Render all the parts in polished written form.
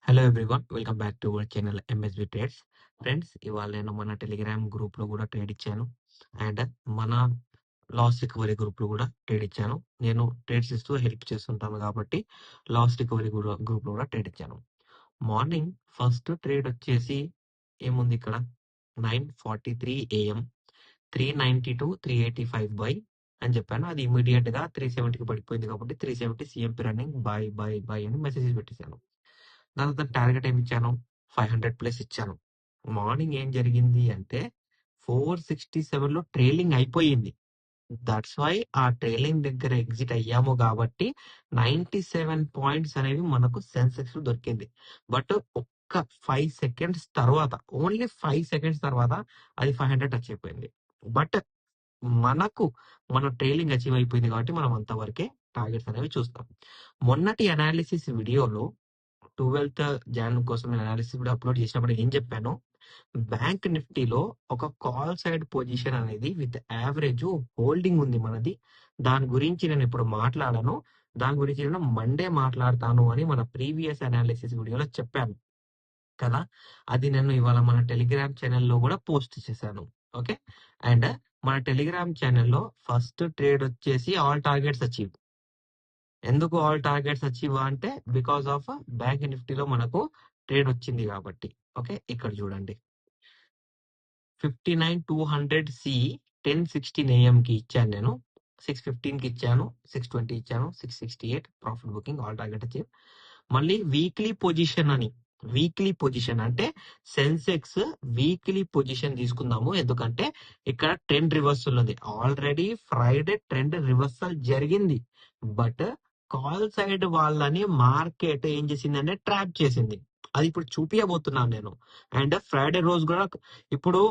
Hello everyone, welcome back to our channel MSB trades. Friends, ఇవాళ నేను మన Telegram గ్రూప్లో కూడా ట్రేడ్ ఇచ్చాను అండ్ మన లాస్ రికవరీ గ్రూప్లో కూడా ట్రేడ్ ఇచ్చాను. నేను ట్రేడ్స్ ఇస్తూ హెల్ప్ చేస్తుంటాను కాబట్టి లాస్ రికవరీ గ్రూప్లో కూడా ట్రేడ్ ఇచ్చాను. మార్నింగ్ ఫస్ట్ ట్రేడ్ వచ్చేసి ఏముంది ఇక్కడ 9:43 AM 392 385 బై అని చెప్పాను. అది ఇమీడియట్ గా 370కి పడిపోయింది కాబట్టి 370 CMP running by by by అని మెసేజెస్ పెట్టేశాను. దాని తర్వాత టార్గెట్ ఏమి ఇచ్చాను, 500 ప్లస్ ఇచ్చాను. మార్నింగ్ ఏం జరిగింది అంటే 467 లో ట్రైలింగ్ అయిపోయింది. దట్స్ వై ఆ ట్రైలింగ్ దగ్గర ఎగ్జిట్ అయ్యాము కాబట్టి 97 పాయింట్స్ అనేవి మనకు సెన్సెక్స్ లో దొరికింది. బట్ ఒక్క 5 సెకండ్స్ తర్వాత, ఓన్లీ 5 సెకండ్స్ తర్వాత అది 500 టచ్ అయిపోయింది. బట్ మనకు మన ట్రైలింగ్ అచీవ్ అయిపోయింది కాబట్టి మనం అంతవరకే టార్గెట్స్ అనేవి చూస్తాం. మొన్నటి అనాలిసిస్ వీడియోలో 12th జాన్ కోసం నేను అనాలిసిస్ కూడా అప్లోడ్ చేసినప్పుడు ఏం చెప్పాను, బ్యాంక్ నిఫ్టీలో ఒక కాల్ సైడ్ పొజిషన్ అనేది విత్ యావరేజ్ హోల్డింగ్ ఉంది మనది. దాని గురించి నేను ఇప్పుడు మాట్లాడను, దాని గురించి నేను మండే మాట్లాడతాను అని మన ప్రీవియస్ అనాలిసిస్ వీడియోలో చెప్పాను కదా. అది నేను ఇవాళ మన టెలిగ్రామ్ ఛానల్లో కూడా పోస్ట్ చేశాను. ఓకే, అండ్ మన టెలిగ్రామ్ ఛానల్లో ఫస్ట్ ట్రేడ్ వచ్చేసి ఆల్ టార్గెట్స్ అచీవ్. ఎందుకు ఆల్ టార్గెట్స్ అచీవ్ అంటే బికాస్ ఆఫ్ బ్యాంక్ నిఫ్టీలో మనకు ట్రేడ్ వచ్చింది కాబట్టి. ఓకే, ఇక్కడ చూడండి 59,200 సి 10:16 AM కి ఇచ్చాను నేను, 6:15 కి ఇచ్చాను, 6:20 ఇచ్చాను, 668 profit booking, all target achieve. మళ్ళీ వీక్లీ పొజిషన్ అని, వీక్లీ పొజిషన్ అంటే సెన్సెక్స్ వీక్లీ పొజిషన్ తీసుకుందాము. ఎందుకంటే ఇక్కడ ట్రెండ్ రివర్సల్ ఉంది. ఆల్రెడీ ఫ్రైడే ట్రెండ్ రివర్సల్ జరిగింది, బట్ కాల్ సైడ్ వాళ్ళని మార్కెట్ ఏం చేసిందంటే ట్రాప్ చేసింది. అది ఇప్పుడు చూపించబోతున్నాను నేను. అండ్ ఫ్రైడే రోజు కూడా, ఇప్పుడు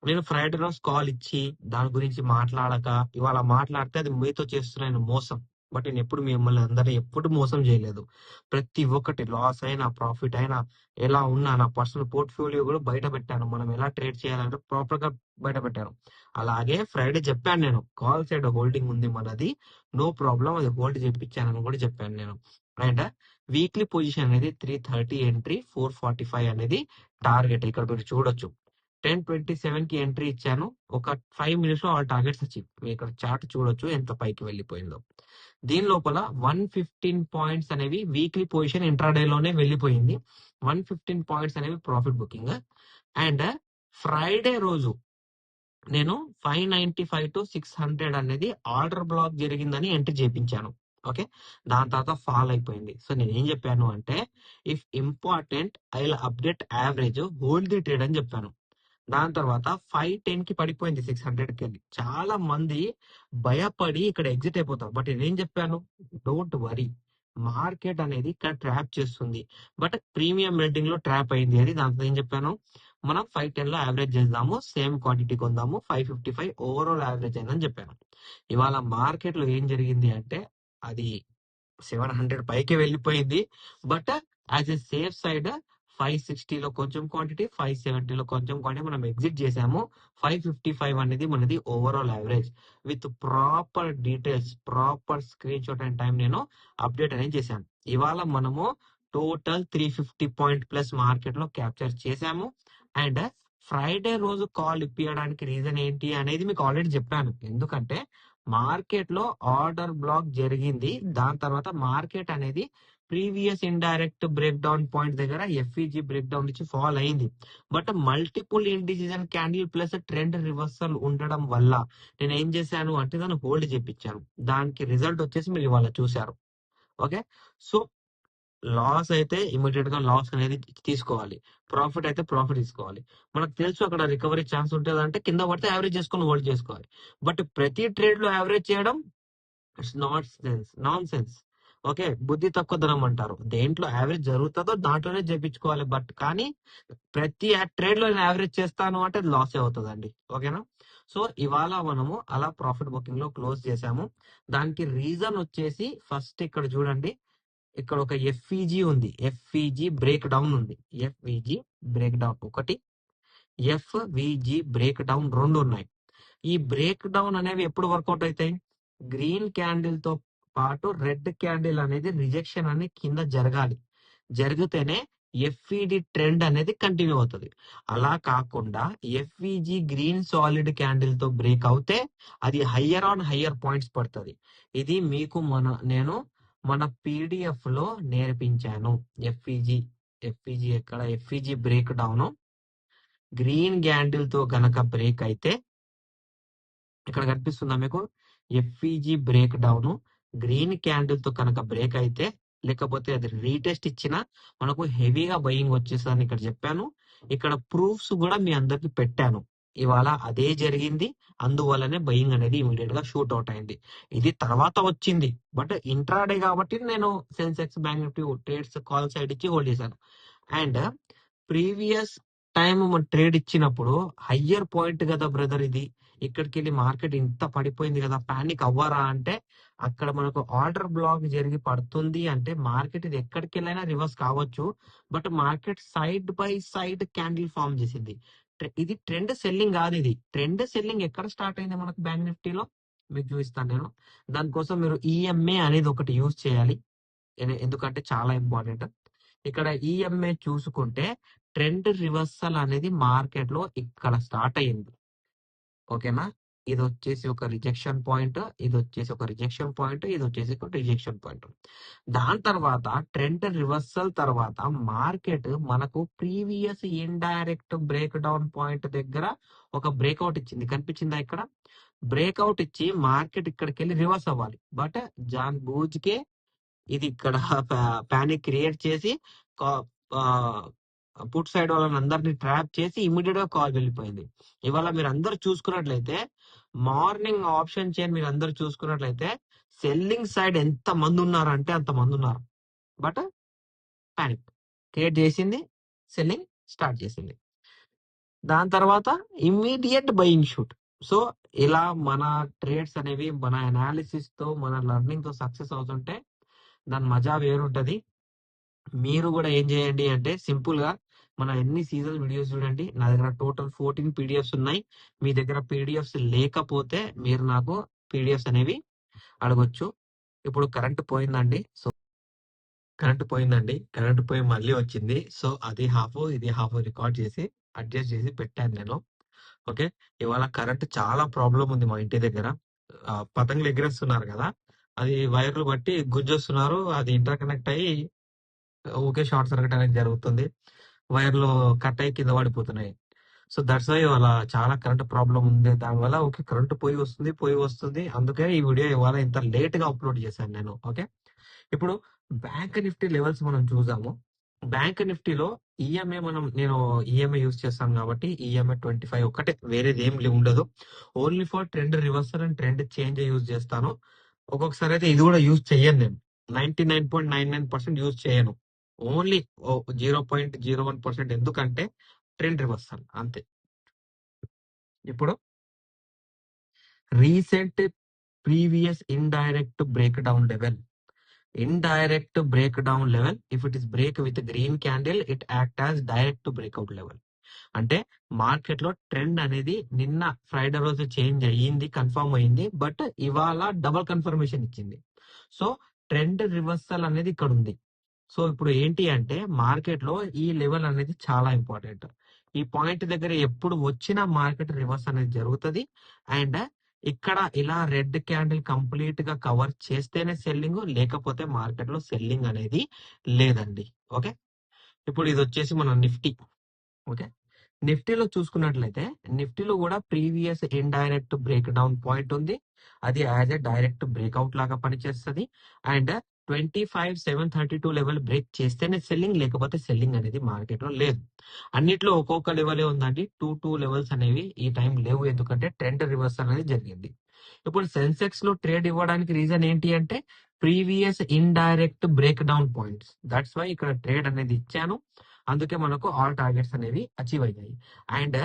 నేను ఫ్రైడే రోజు కాల్ ఇచ్చి దాని గురించి మాట్లాడక ఇవాళ మాట్లాడితే అది మీతో చేస్తున్నాను మోసం. బట్ నేను ఎప్పుడు మిమ్మల్ని అందరినీ ఎప్పుడు మోసం చేయలేదు. ప్రతి ఒక్కటి లాస్ అయినా ప్రాఫిట్ అయినా ఎలా ఉన్నా నా పర్సనల్ పోర్ట్ఫోలియో కూడా బయట పెట్టాను. మనం ఎలా ట్రేడ్ చేయాలంటే ప్రాపర్ గా బయట పెట్టాను. అలాగే ఫ్రైడే చెప్పాను నేను, కాల్ సైడ్ హోల్డింగ్ ఉంది మనది, నో ప్రాబ్లం, అది హోల్డ్ చేయించానని కూడా చెప్పాను నేను. అండ్ వీక్లీ పొజిషన్ అనేది 330 ఎంట్రీ, 445 అనేది టార్గెట్. ఇక్కడ మీరు చూడొచ్చు 10:27 కి ఎంట్రీ ఇచ్చాను. ఒక 5 మినిట్స్ లో ఆల్ టార్గెట్స్ వచ్చి మీరు ఇక్కడ చార్ట్ చూడొచ్చు ఎంత పైకి వెళ్ళిపోయిందో. దీని లోపల 115 పాయింట్స్ అనేవి వీక్లీ పొజిషన్ ఇంట్రాడే లోనే వెళ్ళిపోయింది. 115 పాయింట్స్ అనేవి ప్రాఫిట్ బుకింగ్. అండ్ ఫ్రైడే రోజు నేను 595 to 600 అనేది ఆర్డర్ బ్లాక్ జరిగిందని ఎంట్రీ చేయించాను. ఓకే, దాని తర్వాత ఫాల్ అయిపోయింది. సో నేను ఏం చెప్పాను అంటే, if important I will update average, hold the trade అని చెప్పాను. దాని తర్వాత 510 కి పడిపోయింది 600 కి వెళ్ళి. చాలా మంది భయపడి ఇక్కడ ఎగ్జిట్ అయిపోతారు. బట్ నేనేం చెప్పాను, డోంట్ వరీ, మార్కెట్ అనేది ఇక్కడ ట్రాప్ చేస్తుంది, బట్ ప్రీమియం రేటింగ్ లో ట్రాప్ అయింది అని. దాంతో ఏం చెప్పాను, మనం 510 లో యావరేజ్ చేద్దాము, సేమ్ క్వాంటిటీ కొందాము, 555 ఓవరాల్ యావరేజ్ అయిందని చెప్పాను. ఇవాళ మార్కెట్ లో ఏం జరిగింది అంటే, అది 700 పైకి వెళ్ళిపోయింది, but as a safe side 560 లో కొంచెం క్వాంటిటీ, 570 లో కొంచెం క్వాంటిటీ మనం ఎగ్జిట్ చేసాము. 555 అనేది మనది overall average. With proper details, proper screen shot and time నేను అప్డేట్ అనేది చేశాను. ఇవాళ మనము టోటల్ 350 పాయింట్ ప్లస్ మార్కెట్ లో క్యాప్చర్ చేశాము. అండ్ ఫ్రైడే రోజు కాల్ ఇప్పించడానికి రీజన్ ఏంటి అనేది మీకు ఆల్రెడీ చెప్పాను. ఎందుకంటే మార్కెట్ లో ఆర్డర్ బ్లాక్ జరిగింది, దాని తర్వాత మార్కెట్ అనేది previous indirect break down point దగ్గర ఎఫ్ఈజీ బ్రేక్ డౌన్ నుంచి ఫాల్ అయింది. But multiple indecision candle plus trend reversal ఉండడం వల్ల నేను ఏం చేశాను అంటే దాన్ని హోల్డ్ చేపించాను. దానికి రిజల్ట్ వచ్చేసి మీరు ఇవాళ చూశారు. ఓకే, సో లాస్ అయితే ఇమీడియట్ గా లాస్ అనేది తీసుకోవాలి, ప్రాఫిట్ అయితే ప్రాఫిట్ తీసుకోవాలి. మనకు తెలుసు అక్కడ రికవరీ ఛాన్స్ ఉంటుంది అంటే కింద పడితే యావరేజ్ చేసుకొని హోల్డ్ చేసుకోవాలి. బట్ ప్రతి ట్రేడ్ లో యావరేజ్ చేయడం ఇట్స్ నాన్ సెన్స్. ఓకే, బుద్ధి తక్కువ ధనం అంటారు. దేంట్లో యావరేజ్ జరుగుతుందో దాంట్లోనే చేపించుకోవాలి. బట్ కానీ ప్రతి ట్రేడ్ లో నేను యావరేజ్ చేస్తాను అంటే లాస్ అవుతుందండి. ఓకేనా, సో ఇవాళ మనము అలా ప్రాఫిట్ బుకింగ్ లో క్లోజ్ చేసాము. దానికి రీజన్ వచ్చేసి ఫస్ట్ ఇక్కడ చూడండి, ఇక్కడ ఒక ఎఫ్ఈజీ ఉంది, ఎఫ్ఈజీ బ్రేక్ డౌన్ ఉంది. ఎఫ్ఈజీ బ్రేక్ డౌన్ ఒకటి, ఎఫ్విజీ బ్రేక్ డౌన్ రెండు ఉన్నాయి. ఈ బ్రేక్ డౌన్ అనేవి ఎప్పుడు వర్కౌట్ అవుతాయి, గ్రీన్ క్యాండిల్ తో పాటు రెడ్ క్యాండిల్ అనేది రిజెక్షన్ అని కింద జరగాలి. జరిగితేనే ఎఫ్ఈడి ట్రెండ్ అనేది కంటిన్యూ అవుతుంది. అలా కాకుండా ఎఫ్ఈజీ గ్రీన్ సాలిడ్ క్యాండిల్ తో బ్రేక్ అవుతే అది హయ్యర్ ఆన్ హయ్యర్ పాయింట్స్ పడుతుంది. ఇది మీకు నేను మన పీడిఎఫ్ లో నేర్పించాను. ఎఫ్ఈజీ ఎక్కడ, FEG break down green candle తో గనక బ్రేక్ అయితే, ఇక్కడ కనిపిస్తుందా మీకు? FEG break down green candle తో కనుక బ్రేక్ అయితే, లేకపోతే అది రీటెస్ట్ ఇచ్చినా మనకు హెవీగా బయింగ్ వచ్చేసని ఇక్కడ చెప్పాను. ఇక్కడ ప్రూఫ్స్ కూడా మీ అందరికి పెట్టాను. ఇవాళ అదే జరిగింది, అందువల్లనే బయింగ్ అనేది ఇమీడియట్ గా షూట్ అవుట్ అయింది. ఇది తర్వాత వచ్చింది, బట్ ఇంట్రాడే కాబట్టి నేను Sensex bank Nifty trades call side ఇచ్చి హోల్డ్ చేశాను. అండ్ ప్రీవియస్ టైం ట్రేడ్ ఇచ్చినప్పుడు హయ్యర్ పాయింట్ కదా బ్రదర్, ఇది ఇక్కడికి వెళ్ళి మార్కెట్ ఇంత పడిపోయింది కదా, పానిక్ అవ్వరా అంటే, అక్కడ మనకు ఆర్డర్ బ్లాక్ జరిగి పడుతుంది అంటే మార్కెట్ ఇది ఎక్కడికి వెళ్ళైనా రివర్స్ కావచ్చు, but market side by side candle form చేసింది. ఇది ట్రెండ్ సెల్లింగ్ కాదు. ఇది ట్రెండ్ సెల్లింగ్ ఎక్కడ స్టార్ట్ అయింది మనకు బ్యాంక్ నిఫ్టీలో మీకు చూపిస్తాను నేను. దానికోసం మీరు ఈఎంఏ అనేది ఒకటి యూజ్ చేయాలి, ఎందుకంటే చాలా ఇంపార్టెంట్. ఇక్కడ ఈఎంఏ చూసుకుంటే ట్రెండ్ రివర్సల్ అనేది మార్కెట్ లో ఇక్కడ స్టార్ట్ అయ్యింది. ఓకేనా? ఇది వచ్చేసి ఒక రిజెక్షన్ పాయింట్, ఇది వచ్చేసి ఒక రిజెక్షన్ పాయింట్, ఇది వచ్చేసి ఒక రిజెక్షన్ పాయింట్. దాని తర్వాత ట్రెండ్ రివర్సల్ తర్వాత మార్కెట్ మనకు previous indirect break down point దగ్గర ఒక బ్రేక్అవుట్ ఇచ్చింది, కనిపించిందా ఇక్కడ? బ్రేక్అవుట్ ఇచ్చి మార్కెట్ ఇక్కడికి వెళ్ళి రివర్స్ అవ్వాలి, బట్ జాన్ బూజ్కే ఇది ఇక్కడ పానిక్ క్రియేట్ చేసి పుట్ సైడ్ వాళ్ళని అందరినీ ట్రాప్ చేసి ఇమీడియట్ గా కాల్ వెళ్ళిపోయింది. ఇవాళ మీరు అందరు చూసుకున్నట్లయితే మార్నింగ్ ఆప్షన్ చైన్ మీరు అందరు చూసుకున్నట్లయితే సెల్లింగ్ సైడ్ ఎంత మంది ఉన్నారు అంటే అంత మంది ఉన్నారు, బట్ పానిక్ క్రియేట్ చేసింది, సెల్లింగ్ స్టార్ట్ చేసింది. దాని తర్వాత ఇమ్మీడియట్ బయింగ్ షూట్. సో ఇలా మన ట్రేడ్స్ అనేవి మన అనాలిసిస్ తో మన లెర్నింగ్ తో సక్సెస్ అవుతుంటే దాని మజా వేరుంటది. మీరు కూడా ఏం చేయండి అంటే సింపుల్ గా మన ఎన్ని సీజన్ వీడియోస్ చూడండి. నా దగ్గర టోటల్ 14 పీడిఎఫ్స్ ఉన్నాయి. మీ దగ్గర పీడిఎఫ్స్ లేకపోతే మీరు నాకు పీడిఎఫ్స్ అనేవి అడగొచ్చు. ఇప్పుడు కరెంట్ పోయిందండి. సో కరెంట్ పోయి మళ్ళీ వచ్చింది. సో అది హాఫ్ ఇది హాఫ్ రికార్డ్ చేసి అడ్జస్ట్ చేసి పెట్టాను నేను. ఓకే, ఇవాళ కరెంట్ చాలా ప్రాబ్లం ఉంది మా ఇంటి దగ్గర. పతంగులు ఎగిరేస్తున్నారు కదా, అది వైర్లు బట్టి గుంజొస్తున్నారు, అది ఇంటర్ కనెక్ట్ అయ్యి ఊకే షార్ట్ సర్క్యూట్ అనేది జరుగుతుంది, వైర్లు కట్ అయ్యి కింద పడిపోతున్నాయి. సో దట్స్ వై ఇవాళ చాలా కరెంట్ ప్రాబ్లం ఉంది. దానివల్ల ఓకే కరెంట్ పోయి వస్తుంది. అందుకే ఈ వీడియో ఇవాళ ఇంత లేట్ గా అప్లోడ్ చేశాను నేను. ఓకే, ఇప్పుడు బ్యాంక్ నిఫ్టీ లెవెల్స్ మనం చూసాము. బ్యాంక్ నిఫ్టీలో నేను ఈఎంఐ యూజ్ చేస్తాను కాబట్టి ఈఎంఐ 25 ఒక్కటే, వేరేది ఏం ఉండదు. Only for trend reversal and trend change use చేస్తాను. ఒక్కొక్కసారి అయితే ఇది కూడా యూజ్ చెయ్యను నేను. 99.99% యూజ్ చేయను. ఓన్లీ 0.01% ఎందుకంటే ట్రెండ్ రివర్సల్ అంతే. ఇప్పుడు recent previous indirect break down level. Indirect breakdown level, if it is break with a green candle, it act as direct breakout level. అంటే మార్కెట్ లో ట్రెండ్ అనేది నిన్న ఫ్రైడే రోజు చేంజ్ అయ్యింది, కన్ఫర్మ్ అయింది, బట్ ఇవాళ డబుల్ కన్ఫర్మేషన్ ఇచ్చింది. So trend reversal అనేది ఇక్కడ ఉంది. సో ఇప్పుడు ఏంటి అంటే మార్కెట్ లో ఈ లెవెల్ అనేది చాలా ఇంపార్టెంట్. ఈ పాయింట్ దగ్గర ఎప్పుడు వచ్చినా మార్కెట్ రివర్స్ అనేది జరుగుతుంది. అండ్ ఇక్కడ ఇలా రెడ్ క్యాండిల్ కంప్లీట్ గా కవర్ చేస్తేనే సెల్లింగ్, లేకపోతే మార్కెట్ లో సెల్లింగ్ అనేది లేదండి. ఓకే, ఇప్పుడు ఇది వచ్చేసి మన నిఫ్టీ. ఓకే, నిఫ్టీలో చూసుకున్నట్లయితే నిఫ్టీలో కూడా previous indirect break down point ఉంది, అది యాజ్ ఎ డైరెక్ట్ బ్రేక్అవుట్ లాగా పనిచేస్తుంది. అండ్ 25,732 లెవెల్ బ్రేక్ చేస్తేనే సెల్లింగ్, లేకపోతే సెల్లింగ్ అనేది మార్కెట్ లో లేదు. అన్నిట్లో ఒక్కొక్క లెవెల్ ఉందండి. టూ లెవెల్స్ అనేవి ఈ టైం లేవు, ఎందుకంటే ట్రెండ్ రివర్స్ అనేది జరిగింది. ఇప్పుడు సెన్సెక్స్ లో ట్రేడ్ ఇవ్వడానికి రీజన్ ఏంటి అంటే previous indirect break down points. That's why ఇక్కడ ట్రేడ్ అనేది ఇచ్చాను. అందుకే మనకు ఆల్ టార్గెట్స్ అనేవి అచీవ్ అయ్యాయి. అండ్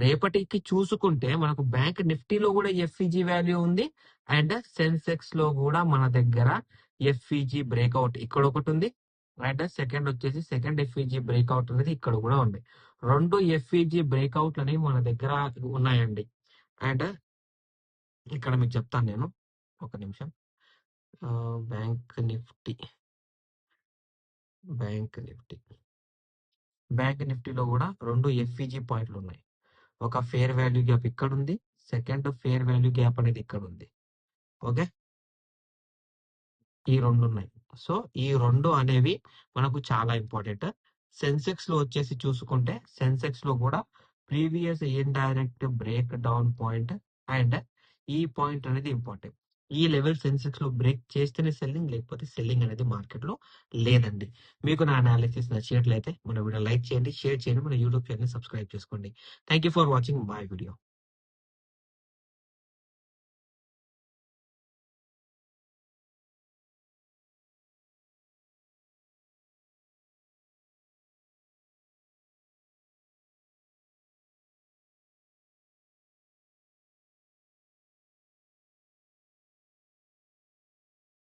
రేపటికి చూసుకుంటే మనకు బ్యాంక్ నిఫ్టీలో కూడా ఎఫ్ఈజీ వాల్యూ ఉంది, అండ్ సెన్సెక్స్ లో కూడా మన దగ్గర ఎఫ్ఈజీ బ్రేక్అవుట్ ఇక్కడ ఒకటి ఉంది, అండ్ సెకండ్ ఎఫ్ఈజీ బ్రేక్అవుట్ అనేది ఇక్కడ కూడా ఉంది. 2 ఎఫ్ఈజీ బ్రేక్అవుట్లు అనేవి మన దగ్గర ఉన్నాయండి. అండ్ ఇక్కడ మీకు చెప్తాను నేను, ఒక నిమిషం. బ్యాంక్ నిఫ్టీ బ్యాంక్ నిఫ్టీలో కూడా 2 ఎఫ్ఈజీ పాయింట్లు ఉన్నాయి. ఒక ఫేర్ వాల్యూ గ్యాప్ ఇక్కడ ఉంది, సెకండ్ ఫేర్ వాల్యూ గ్యాప్ అనేది ఇక్కడ ఉంది. ఓకే, ఈ 2 ఉన్నాయి. సో ఈ 2 అనేవి మనకు చాలా ఇంపార్టెంట్. సెన్సెక్స్ లో వచ్చేసి చూసుకుంటే సెన్సెక్స్ లో కూడా previous indirect break down point and ఈ పాయింట్ అనేది ఇంపార్టెంట్. ఈ లెవెల్ సెన్సెక్స్ లో బ్రేక్ చేస్తేనే సెల్లింగ్, లేకపోతే సెల్లింగ్ అనేది మార్కెట్ లో లేదండి. మీకు నా అనాలిసిస్ నచ్చినట్లయితే మన వీడియో లైక్ చేయండి, షేర్ చేయండి, మన యూట్యూబ్ ఛానల్ సబ్స్క్రైబ్ చేసుకోండి. Thank you for watching my video.